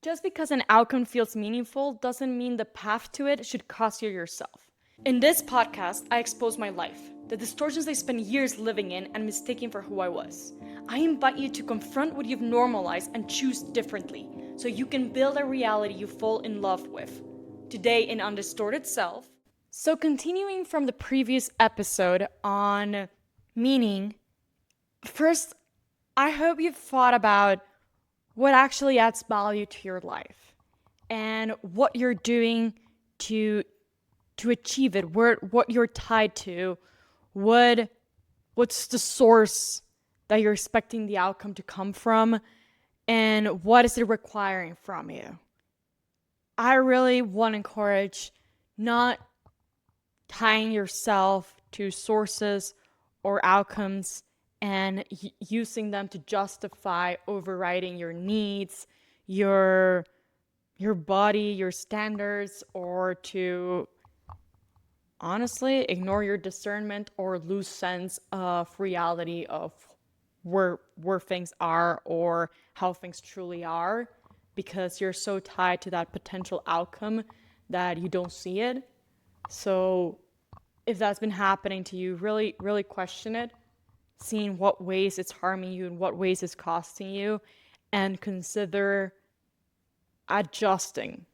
Just because an outcome feels meaningful doesn't mean the path to it should cost you yourself. In this podcast, I expose my life, the distortions I spent years living in and mistaking for who I was. I invite you to confront what you've normalized and choose differently, so you can build a reality you fall in love with. Today in Undistorted Self. So, continuing from the previous episode on meaning, first, I hope you've thought about what actually adds value to your life and what you're doing to achieve it, what you're tied to, what's the source that you're expecting the outcome to come from, and what is it requiring from you. I really want to encourage not tying yourself to sources or outcomes and using them to justify overriding your needs, your body, your standards, or to honestly ignore your discernment or lose sense of reality of where things are or how things truly are, because you're so tied to that potential outcome that you don't see it. So if that's been happening to you, really, really question it, seeing what ways it's harming you and what ways it's costing you, and consider adjusting,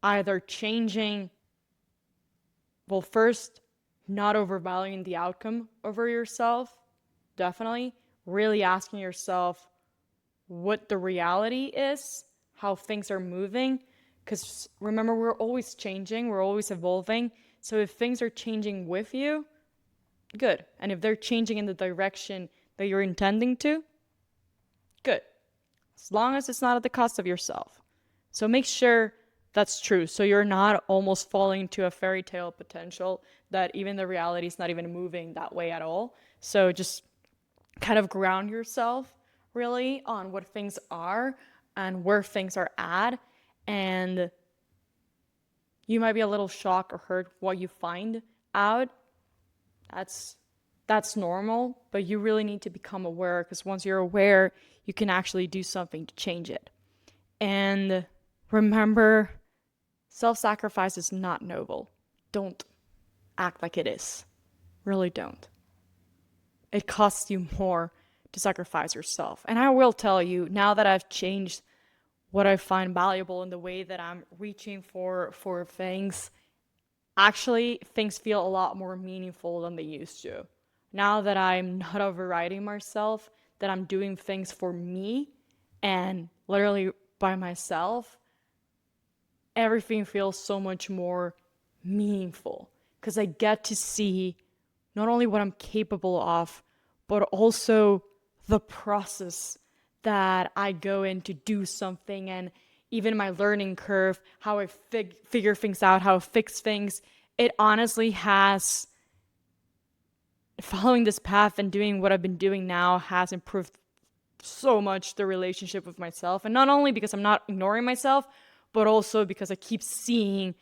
either changing, well, first, not overvaluing the outcome over yourself, definitely, really asking yourself what the reality is, how things are moving, because remember, we're always changing, we're always evolving, so if things are changing with you, good. And if they're changing in the direction that you're intending to, good. As long as it's not at the cost of yourself. So make sure that's true. So you're not almost falling into a fairy tale potential that even the reality is not even moving that way at all. So just kind of ground yourself really on what things are and where things are at. And you might be a little shocked or hurt what you find out. That's normal, but you really need to become aware, because once you're aware, you can actually do something to change it. And remember, self-sacrifice is not noble. Don't act like it is. Really don't. It costs you more to sacrifice yourself. And I will tell you, now that I've changed what I find valuable in the way that I'm reaching for things, actually things feel a lot more meaningful than they used to. Now that I'm not overriding myself, that I'm doing things for me and literally by myself, everything feels so much more meaningful, because I get to see not only what I'm capable of, but also the process that I go in to do something, and even my learning curve, how I figure things out, how I fix things. It honestly has, following this path and doing what I've been doing now has improved so much the relationship with myself. And not only because I'm not ignoring myself, but also because I keep seeing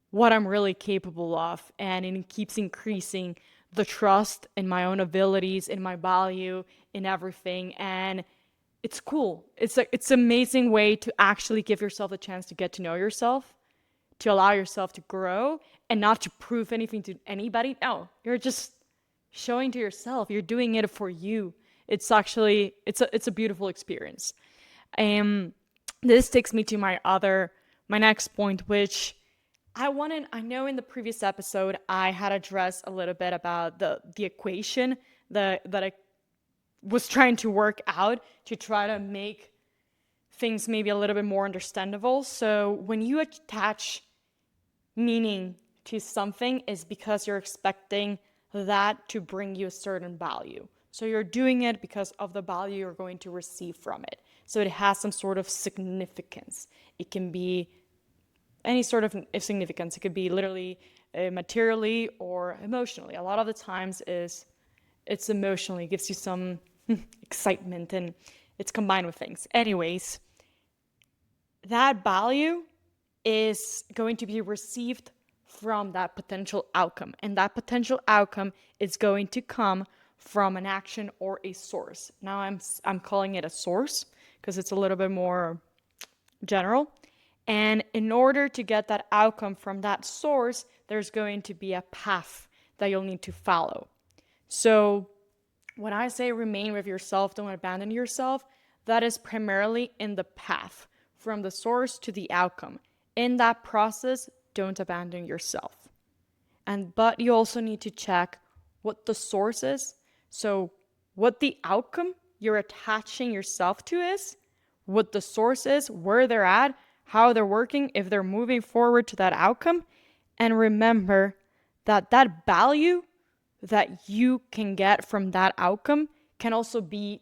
what I'm really capable of, and it keeps increasing the trust in my own abilities, in my value, in everything. And it's cool. It's an amazing way to actually give yourself a chance to get to know yourself, to allow yourself to grow, and not to prove anything to anybody. No, you're just showing to yourself. You're doing it for you. It's actually, it's a beautiful experience. This takes me to my next point, which I know in the previous episode I had addressed a little bit about the equation that I was trying to work out to try to make things maybe a little bit more understandable. So when you attach meaning to something, is because you're expecting that to bring you a certain value. So you're doing it because of the value you're going to receive from it. So it has some sort of significance. It can be any sort of significance. It could be literally materially or emotionally. A lot of the times it's emotionally, it gives you some excitement, and it's combined with things. Anyways, that value is going to be received from that potential outcome, and that potential outcome is going to come from an action or a source. Now I'm calling it a source because it's a little bit more general. And in order to get that outcome from that source, there's going to be a path that you'll need to follow. So when I say remain with yourself, don't abandon yourself, that is primarily in the path from the source to the outcome. In that process, don't abandon yourself. But you also need to check what the source is. So what the outcome you're attaching yourself to is, what the source is, where they're at, how they're working, if they're moving forward to that outcome. And remember that that value that you can get from that outcome can also be,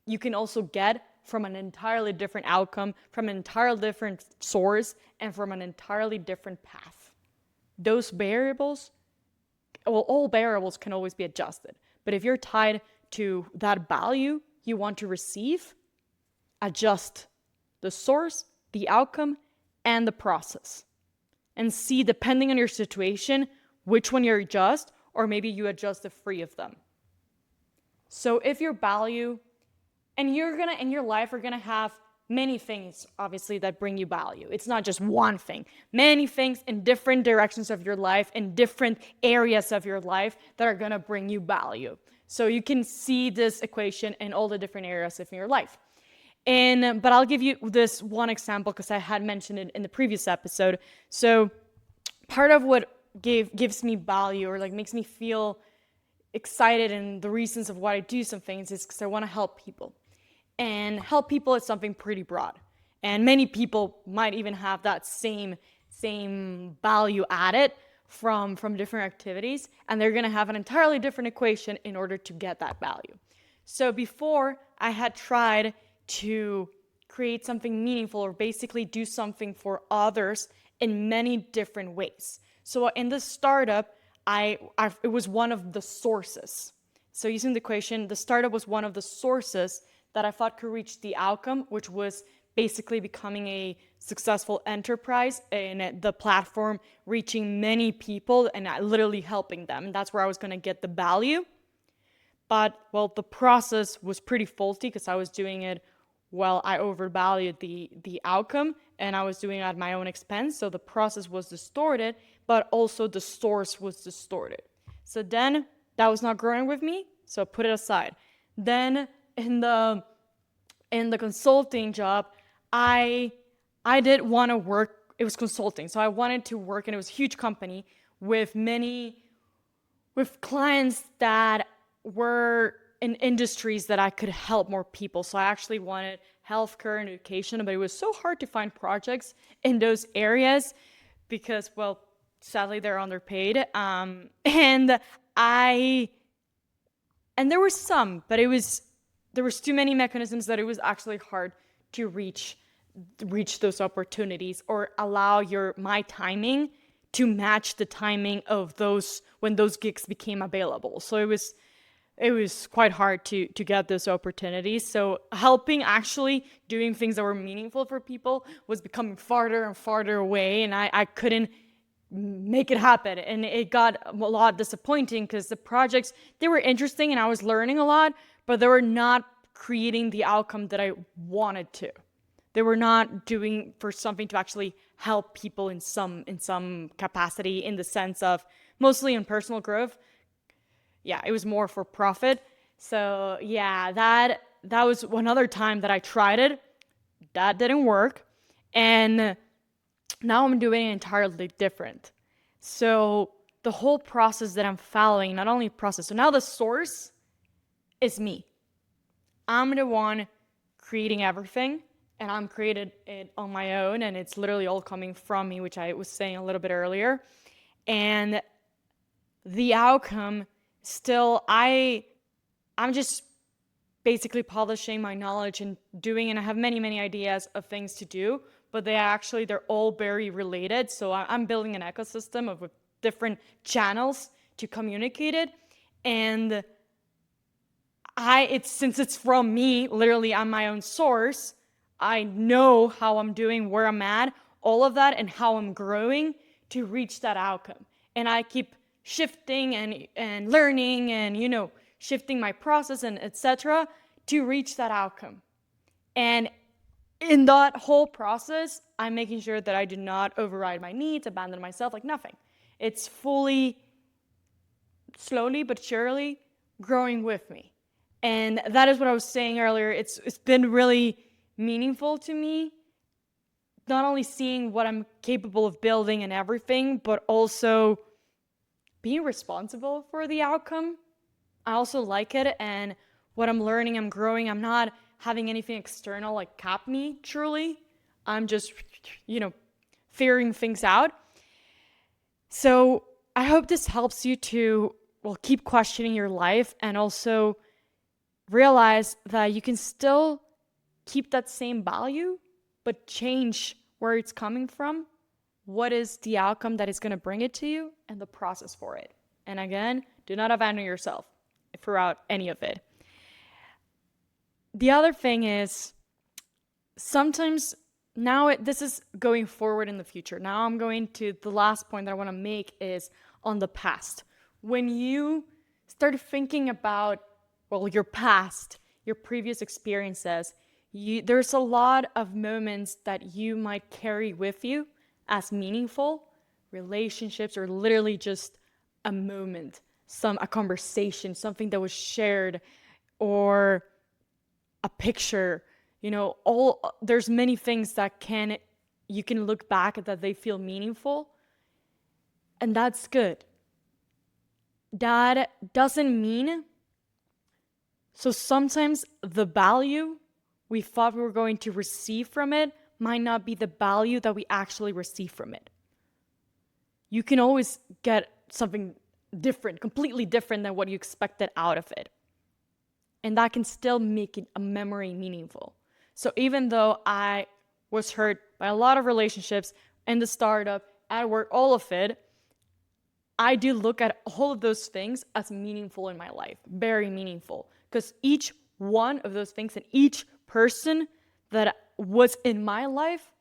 you can also get from an entirely different outcome, from an entirely different source, and from an entirely different path. Those variables, well, all variables can always be adjusted. But if you're tied to that value you want to receive, adjust the source, the outcome, and the process. And see, depending on your situation, which one you adjust, or maybe you adjust the three of them. So if your value, and you're gonna, in your life, are gonna have many things, obviously, that bring you value. It's not just one thing. Many things in different directions of your life, in different areas of your life that are gonna bring you value. So you can see this equation in all the different areas of your life. But I'll give you this one example because I had mentioned it in the previous episode. So part of what gives me value, or like makes me feel excited, and the reasons of why I do some things, is because I want to help people. And help people is something pretty broad. And many people might even have that same value added from different activities, and they're going to have an entirely different equation in order to get that value. So before, I had tried to create something meaningful, or basically do something for others in many different ways. So in the startup, it was one of the sources. So using the equation, the startup was one of the sources that I thought could reach the outcome, which was basically becoming a successful enterprise, and the platform reaching many people and literally helping them. That's where I was going to get the value. But, well, the process was pretty faulty because I was doing it while I overvalued the outcome, and I was doing it at my own expense. So the process was distorted, but also the source was distorted. So then that was not growing with me, so I put it aside. Then in the consulting job, I did want to work. It was consulting, so I wanted to work, and it was a huge company with clients that were in industries that I could help more people. So I actually wanted healthcare and education, but it was so hard to find projects in those areas because, well, sadly they're underpaid. And there were some, but there was too many mechanisms that it was actually hard to reach those opportunities, or allow my timing to match the timing of those when those gigs became available. So it was quite hard to get those opportunities. So actually doing things that were meaningful for people was becoming farther and farther away, and I couldn't make it happen. And it got a lot disappointing because the projects, they were interesting and I was learning a lot, but they were not creating the outcome that I wanted to. They were not doing for something to actually help people in some capacity, in the sense of mostly in personal growth. Yeah, it was more for profit. So yeah, that was one other time that I tried it. That didn't work. And now I'm doing it entirely different. So the whole process that I'm following, not only process, so now the source is me. I'm the one creating everything, and I'm created it on my own, and it's literally all coming from me, which I was saying a little bit earlier. And the outcome, still, I'm just basically polishing my knowledge and doing, and I have many ideas of things to do, but they're all very related. So I'm building an ecosystem of different channels to communicate it. And since it's from me, literally I'm my own source, I know how I'm doing, where I'm at, all of that, and how I'm growing to reach that outcome. And I keep shifting and learning and, shifting my process and etc. to reach that outcome. And in that whole process, I'm making sure that I do not override my needs, abandon myself, like nothing. It's fully, slowly but surely growing with me. And that is what I was saying earlier. It's been really meaningful to me, not only seeing what I'm capable of building and everything, but also being responsible for the outcome. I also like it, and what I'm learning, I'm growing. I'm not having anything external like cap me truly. I'm just, figuring things out. So I hope this helps you to, well, keep questioning your life and also realize that you can still keep that same value, but change where it's coming from, what is the outcome that is going to bring it to you, and the process for it. And again, do not abandon yourself throughout any of it. The other thing is, sometimes this is going forward in the future. Now I'm going to the last point that I want to make is on the past. When you start thinking about, well, your past, your previous experiences, there's a lot of moments that you might carry with you as meaningful relationships, or literally just a moment, a conversation, something that was shared, or a picture. There's many things that you can look back at that they feel meaningful, and that's good. That doesn't mean, so sometimes the value we thought we were going to receive from it might not be the value that we actually receive from it. You can always get something different, completely different than what you expected out of it. And that can still make it a memory meaningful. So even though I was hurt by a lot of relationships in the startup, at work, all of it, I do look at all of those things as meaningful in my life, very meaningful. Because each one of those things and each person that was in my life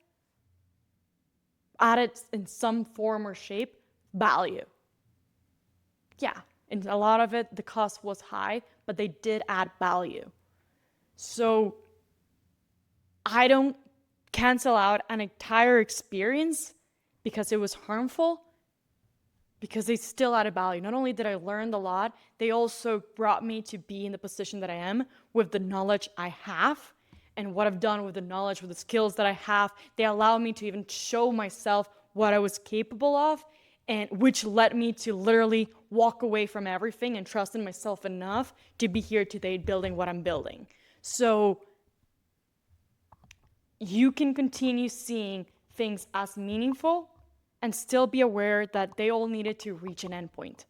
added in some form or shape value. Yeah, and a lot of it, the cost was high, but they did add value. So I don't cancel out an entire experience because it was harmful, because they still added value. Not only did I learn a lot, they also brought me to be in the position that I am with the knowledge I have and what I've done with the knowledge, with the skills that I have. They allow me to even show myself what I was capable of, and which led me to literally walk away from everything and trust in myself enough to be here today building what I'm building. So you can continue seeing things as meaningful and still be aware that they all needed to reach an endpoint.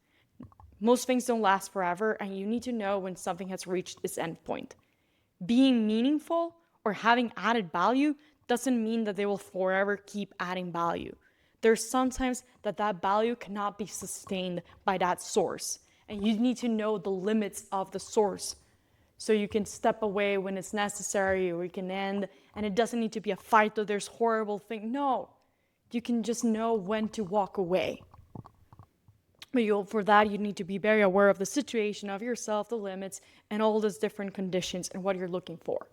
Most things don't last forever, and you need to know when something has reached its endpoint. Being meaningful or having added value doesn't mean that they will forever keep adding value. There's sometimes that value cannot be sustained by that source, and you need to know the limits of the source so you can step away when it's necessary, or you can end, and it doesn't need to be a fight or there's horrible thing. No, you can just know when to walk away. But for that, you need to be very aware of the situation, of yourself, the limits, and all those different conditions and what you're looking for.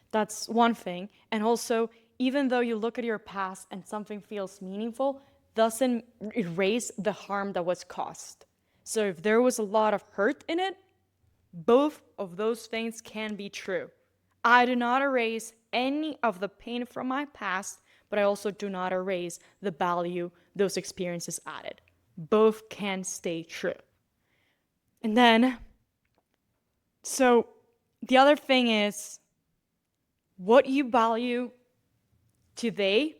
That's one thing. And also, even though you look at your past and something feels meaningful, doesn't erase the harm that was caused. So if there was a lot of hurt in it, both of those things can be true. I do not erase any of the pain from my past, but I also do not erase the value those experiences added. Both can stay true. And then, so the other thing is, what you value today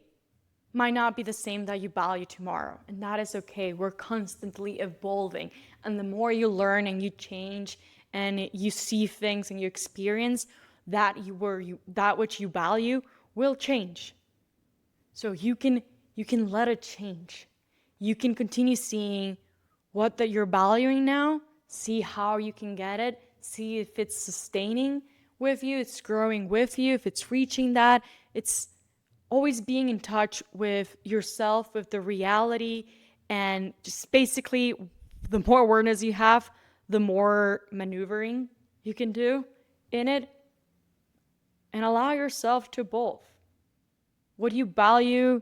might not be the same that you value tomorrow. And that is okay. We're constantly evolving. And the more you learn and you change and you see things and you experience, that which you value will change. So you can let it change. You can continue seeing what that you're valuing now, see how you can get it, see if it's sustaining with you, it's growing with you, if it's reaching that. It's always being in touch with yourself, with the reality, and just basically the more awareness you have, the more maneuvering you can do in it, and allow yourself to evolve. what you value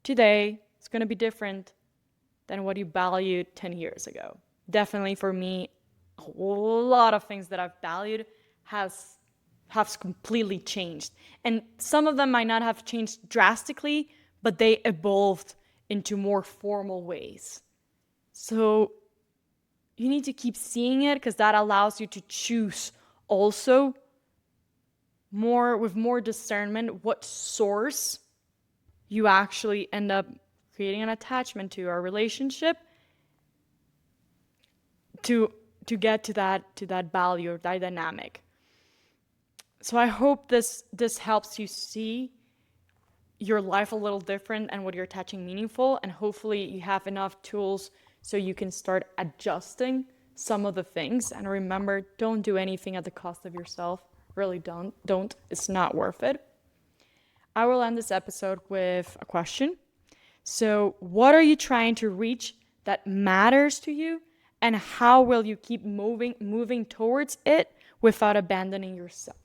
today is going to be different than what you valued 10 years ago. Definitely for me, a lot of things that I've valued has completely changed. And some of them might not have changed drastically, but they evolved into more formal ways. So you need to keep seeing it, because that allows you to choose also with more discernment what source you actually end up creating an attachment to, or relationship to get to that value or that dynamic. So I hope this helps you see your life a little different and what you're attaching meaningful, and hopefully you have enough tools so you can start adjusting some of the things. And remember, don't do anything at the cost of yourself. Really don't. It's not worth it. I will end this episode with a question. So what are you trying to reach that matters to you, and how will you keep moving towards it without abandoning yourself?